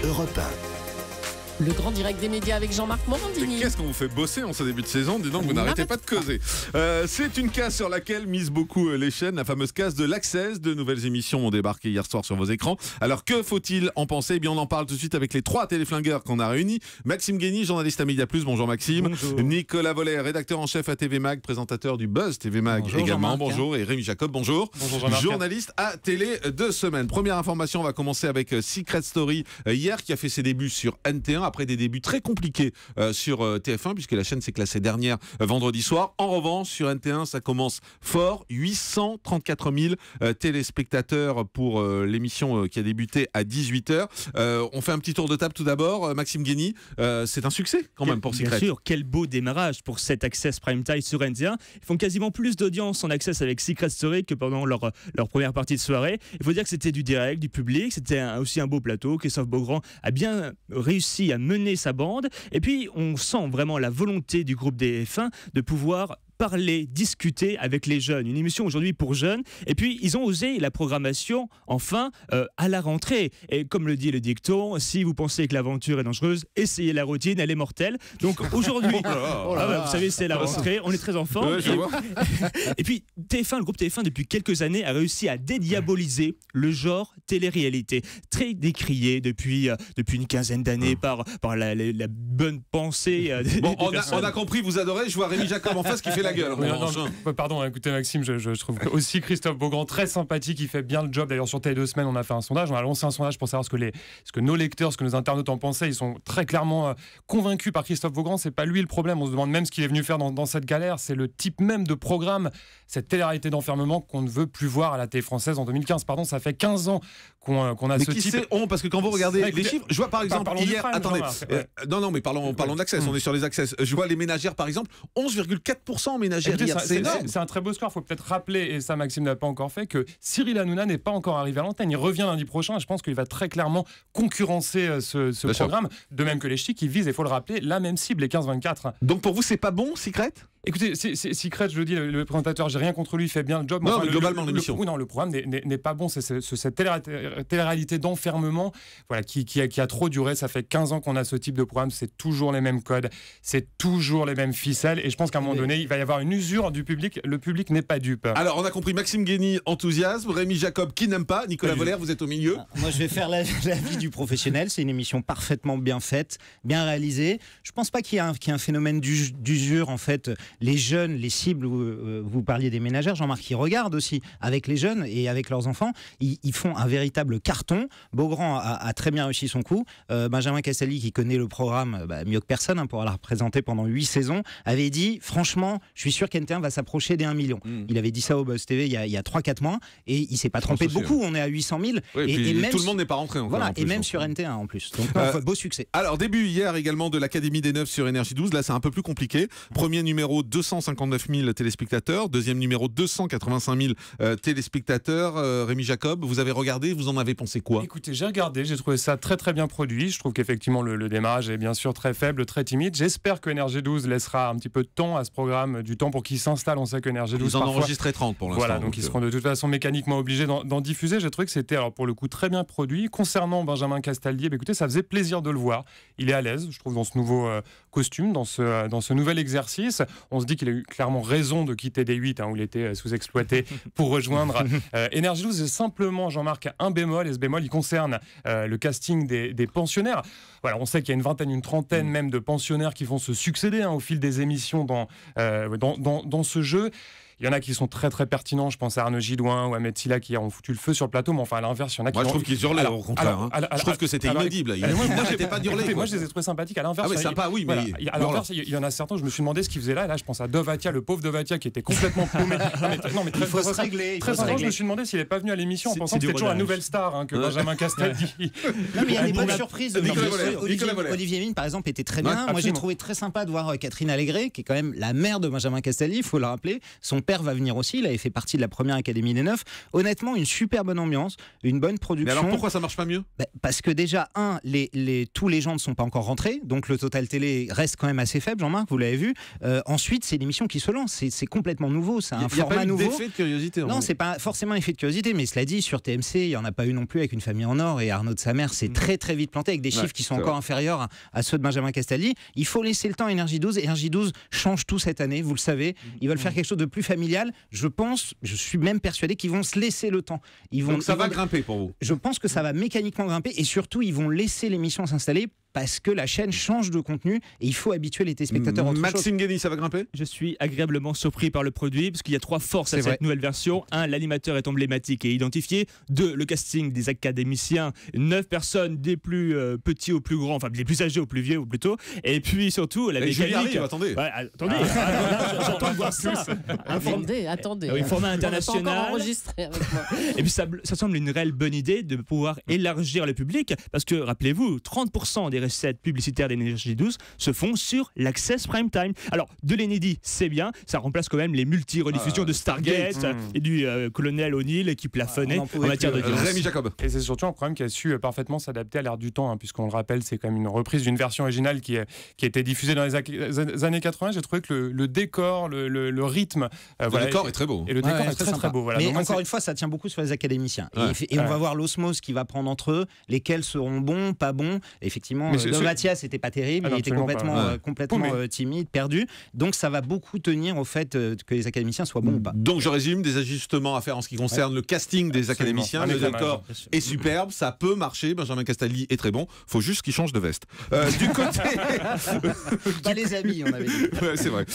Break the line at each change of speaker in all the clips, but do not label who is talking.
Europe 1.
Le grand direct des médias avec Jean-Marc Morandini.
Mais qu'est-ce qu'on vous fait bosser en ce début de saison? Dis donc, vous n'arrêtez pas de causer. C'est une case sur laquelle misent beaucoup les chaînes, la fameuse case de l'Access. De nouvelles émissions ont débarqué hier soir sur vos écrans. Alors que faut-il en penser? Eh bien, on en parle tout de suite avec les 3 téléflingueurs qu'on a réunis. Maxime Guény, journaliste à Média Plus. Bonjour Maxime.
Bonjour.
Nicolas Voller, rédacteur en chef à TV Mag, présentateur du Buzz TV Mag
Bonjour,
également.
Jean-Marc.
Bonjour. Et Rémi Jacob, bonjour.
Bonjour Jean-Marc.
Journaliste à Télé 2 semaines. Première information, on va commencer avec Secret Story hier qui a fait ses débuts sur NT1 après des débuts très compliqué sur TF1 puisque la chaîne s'est classée dernière vendredi soir. En revanche, sur NT1, ça commence fort. 834 000 téléspectateurs pour l'émission qui a débuté à 18h. On fait un petit tour de table tout d'abord. Maxime Guény, c'est un succès quand même pour Secret.
Bien sûr, quel beau démarrage pour cet Access Prime Time sur NT1. Ils font quasiment plus d'audience en Access avec Secret Story que pendant leur première partie de soirée. Il faut dire que c'était du direct, du public, c'était aussi un beau plateau. Christophe Beaugrand a bien réussi à mener sa bande. Et puis, on sent vraiment la volonté du groupe des F1 de pouvoir parler, discuter avec les jeunes. Une émission aujourd'hui pour jeunes. Et puis, ils ont osé la programmation, enfin, à la rentrée. Et comme le dit le dicton, si vous pensez que l'aventure est dangereuse, essayez la routine, elle est mortelle. Donc aujourd'hui, vous savez, c'est la rentrée, on est très en forme.
Ouais, je vois.
Et puis, TF1, le groupe TF1, depuis quelques années, a réussi à dédiaboliser le genre télé-réalité. Très décrié depuis une quinzaine d'années par la bonne pensée.
Bon, on a compris, vous adorez. Je vois Rémi Jacob en face qui fait la gueule.
Pardon, écoutez Maxime, je trouve aussi Christophe Beaugrand très sympathique, il fait bien le job. D'ailleurs sur Télé 2 semaines on a fait un sondage, on a lancé un sondage pour savoir ce que nos lecteurs, ce que nos internautes en pensaient. Ils sont très clairement convaincus par Christophe Beaugrand. C'est pas lui le problème, on se demande même ce qu'il est venu faire dans cette galère. C'est le type même de programme, cette télé-réalité d'enfermement qu'on ne veut plus voir à la télé française en 2015. Pardon, ça fait 15 ans qu'on a
mais
ce
qui
type.
c'est parce que quand vous regardez les chiffres, je vois par exemple hier, attendez, non mais parlons d'Access, on est sur les Access. Je vois les ménagères par exemple, 11,4% en ménagères.
Écoutez, c'est un très beau score. Il faut peut-être rappeler, et ça Maxime n'a pas encore fait, que Cyril Hanouna n'est pas encore arrivé à l'antenne. Il revient lundi prochain et je pense qu'il va très clairement concurrencer ce programme. De même que les Chics, qui visent, il faut le rappeler, la même cible, les 15-24.
Donc pour vous, c'est pas bon, Secret?
Écoutez, Secret, je le dis, le présentateur, j'ai rien contre lui, il fait bien le job.
Non, mais globalement, l'émission.
Le programme n'est pas bon. C'est cette télé-réalité d'enfermement, voilà, qui a trop duré. Ça fait 15 ans qu'on a ce type de programme. C'est toujours les mêmes codes, c'est toujours les mêmes ficelles. Et je pense qu'à un moment donné, il va y avoir une usure du public. Le public n'est pas dupe.
Alors, on a compris Maxime Guény, enthousiasme, Rémi Jacob qui n'aime pas, Nicolas Voller, vous êtes au milieu.
Moi, je vais faire l'avis du professionnel. C'est une émission parfaitement bien faite, bien réalisée. Je pense pas qu'il y ait un phénomène d'usure, en fait. Les jeunes, les cibles, vous parliez des ménagères, Jean-Marc, qui regardent aussi avec les jeunes et avec leurs enfants, ils font un véritable carton. Beaugrand a très bien réussi son coup. Benjamin Castaldi, qui connaît le programme mieux que personne, pour l'avoir présenté pendant 8 saisons, avait dit, franchement, je suis sûr qu'NT1 va s'approcher des 1 million. Il avait dit ça au Buzz TV il y a 3-4 mois, et il s'est pas trompé de beaucoup. On est à 800 000.
Oui, et même tout le monde n'est pas rentré encore.
Voilà,
en plus,
et même sur NT1 en plus. Donc, beau succès.
Alors, début hier également de l'Académie des 9 sur Énergie 12. Là, c'est un peu plus compliqué. Premier numéro, 259 000 téléspectateurs. Deuxième numéro, 285 000 téléspectateurs. Rémi Jacob, vous avez regardé, vous en avez pensé quoi?
Écoutez, j'ai regardé, j'ai trouvé ça très très bien produit. Je trouve qu'effectivement le démarrage est bien sûr très faible, très timide. J'espère que Énergie 12 laissera un petit peu de temps à ce programme, du temps pour qu'il s'installe. On sait que Énergie 12
ils en ont
parfois,
enregistré 30 pour l'instant.
Voilà, donc ils seront de toute façon mécaniquement obligés d'en diffuser. J'ai trouvé que c'était alors pour le coup très bien produit. Concernant Benjamin Castaldi, écoutez, ça faisait plaisir de le voir. Il est à l'aise, je trouve, dans ce nouveau costume, dans ce nouvel exercice. On se dit qu'il a eu clairement raison de quitter D8, où il était sous-exploité, pour rejoindre Énergie 12. Simplement, Jean-Marc, un bémol, et ce bémol, il concerne le casting des pensionnaires. Voilà, on sait qu'il y a une vingtaine, une trentaine même de pensionnaires qui vont se succéder au fil des émissions dans ce jeu. Il y en a qui sont très très pertinents, je pense à Arnaud Gidouin ou à Ahmed Silla qui ont foutu le feu sur le plateau, mais enfin à l'inverse, il y en a qui...
Moi je trouve qu'ils hurlaient au contraire. Je trouve que c'était inaudible. Moi j'étais pas d'hurler.
Moi je les ai trouvés sympathiques. À l'inverse,
sympa, oui, mais
voilà. À l'inverse, il y en a certains, je me suis demandé ce qu'ils faisaient là. Et là, je pense à Dovatia, le pauvre Dovatia qui était complètement paumé.
Il faut se régler.
Très sincèrement, je me suis demandé s'il n'est pas venu à l'émission en pensant que c'était toujours la nouvelle star que Benjamin Castaldi.
Non, mais il y a des bonnes surprises. Olivier Mine, par exemple, était très bien. Moi j'ai trouvé très sympa de voir Catherine Allégret, qui est quand même la mère de Benjamin Castaldi, il faut le rappeler. Son j'espère va venir aussi. Il avait fait partie de la première Académie des 9. Honnêtement, une super bonne ambiance, une bonne production.
Mais alors pourquoi ça marche pas mieux?
Parce que déjà, tous les gens ne sont pas encore rentrés, donc le total télé reste quand même assez faible, Jean-Marc, vous l'avez vu. Ensuite, c'est une émission qui se lance, c'est complètement nouveau, c'est un format nouveau.
Il n'y a pas eu d'effet de curiosité.
Non, c'est pas forcément un effet de curiosité, mais cela dit, sur TMC, il n'y en a pas eu non plus avec Une famille en or, et Arnaud de sa mère s'est très très vite planté avec des chiffres qui sont encore inférieurs à ceux de Benjamin Castaldi. Il faut laisser le temps à Énergie 12. Énergie 12 change tout cette année, vous le savez. Ils veulent faire quelque chose de plus familial. Je suis même persuadé qu'ils vont se laisser le temps.
Donc ça va grimper pour vous?
Je pense que ça va mécaniquement grimper, et surtout, ils vont laisser l'émission s'installer parce que la chaîne change de contenu et il faut habituer les téléspectateurs à autre chose.
Maxime Guény, ça va grimper?
Je suis agréablement surpris par le produit parce qu'il y a 3 forces à cette nouvelle version. 1, l'animateur est emblématique et identifié. 2, le casting des académiciens, 9 personnes des plus petits aux plus grands, enfin des plus âgés aux plus vieux ou plutôt. Et puis surtout la mécanique.
Arrive, attendez.
Ouais, attendez, j'attends de voir ça.
Attendez.
Oui, format international.
On n'a pas encore enregistré avec moi.
Et puis ça semble une réelle bonne idée de pouvoir élargir le public parce que rappelez-vous, 30% des recettes publicitaires d'Énergie 12 se font sur l'Access Prime Time. Alors, de l'inédit, c'est bien, ça remplace quand même les multi-rediffusions de Stargate et du colonel O'Neill qui plafonnait en matière d'audience.
Rémi Jacob.
Et c'est surtout un programme qui a su parfaitement s'adapter à l'ère du temps, puisqu'on le rappelle, c'est quand même une reprise d'une version originale qui a été diffusée dans les années 80. J'ai trouvé que le décor, le rythme...
le décor est très beau.
Et le décor est très très beau. Voilà.
Mais
donc,
encore une fois, ça tient beaucoup sur les académiciens.
Ouais.
Et on va voir l'osmose qui va prendre entre eux, lesquels seront bons, pas bons. Effectivement, Mathias n'était pas terrible, il était complètement timide, perdu. Donc ça va beaucoup tenir au fait que les académiciens soient bons ou pas.
Donc je résume, des ajustements à faire en ce qui concerne le casting des académiciens. Le décor est superbe, ça peut marcher. Benjamin Castaldi est très bon. Faut juste qu'il change de veste. Du côté...
Pas les amis, on avait dit.
Ouais, c'est vrai.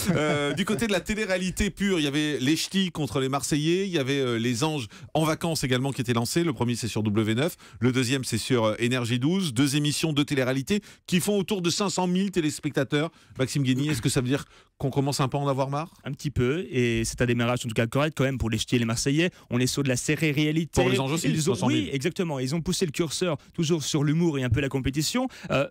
Du côté de la télé-réalité pure, il y avait les Ch'tis contre les Marseillais, il y avait les Anges en vacances également qui étaient lancés. Le premier c'est sur W9, le deuxième c'est sur Énergie 12. 2 émissions de télé-réalité qui font autour de 500 000 téléspectateurs. Maxime Guény, est-ce que ça veut dire qu'on commence un peu à en avoir marre?
Un petit peu, et c'est un démarrage en tout cas correct quand même pour les Ch'tis et les Marseillais. On est sur de la série-réalité.
Pour les Anges aussi,
oui, exactement. Ils ont poussé le curseur toujours sur l'humour et un peu la compétition.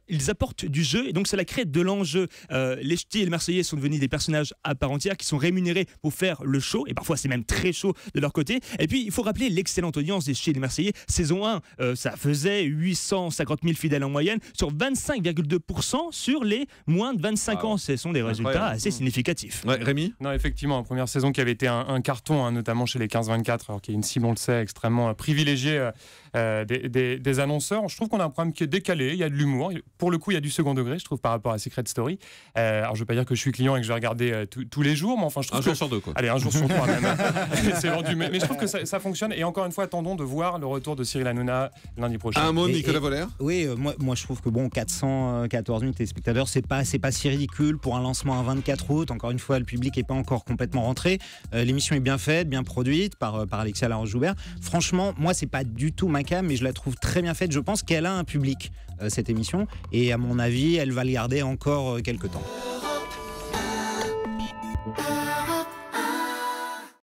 Ils apportent du jeu, et donc ça la crée de l'enjeu. Les Ch'tis et les Marseillais sont devenus des personnages à part entière qui sont rémunérés pour faire le show, et parfois c'est même très chaud de leur côté. Et puis il faut rappeler l'excellente audience des Ch'tis et les Marseillais. Saison 1, ça faisait 850 000 fidèles en moyenne sur 25,2% sur les moins de 25 ans. Ce sont des résultats assez significatifs.
Ouais, Rémi?
Non, effectivement, en première saison qui avait été un carton, notamment chez les 15-24, alors qu'il y a une cible, on le sait, extrêmement privilégiée des annonceurs. Je trouve qu'on a un programme qui est décalé, il y a de l'humour. Pour le coup, il y a du second degré, je trouve, par rapport à Secret Story. Alors, je ne veux pas dire que je suis client et que je vais regarder tous les jours, mais enfin, je trouve
jour sur 2, quoi.
Allez, un jour sur 3 même. C'est vendu. Mais je trouve que ça fonctionne. Et encore une fois, attendons de voir le retour de Cyril Hanouna lundi prochain.
Un mot de Nicolas Voller?
Oui, moi je trouve que 414 000 téléspectateurs, c'est pas si ridicule pour un lancement à 24 août. Encore une fois, le public n'est pas encore complètement rentré. L'émission est bien faite, bien produite par Alexia Laroche-Joubert. Franchement, moi c'est pas du tout ma cam, mais je la trouve très bien faite. Je pense qu'elle a un public, cette émission, et à mon avis, elle va le garder encore quelques temps.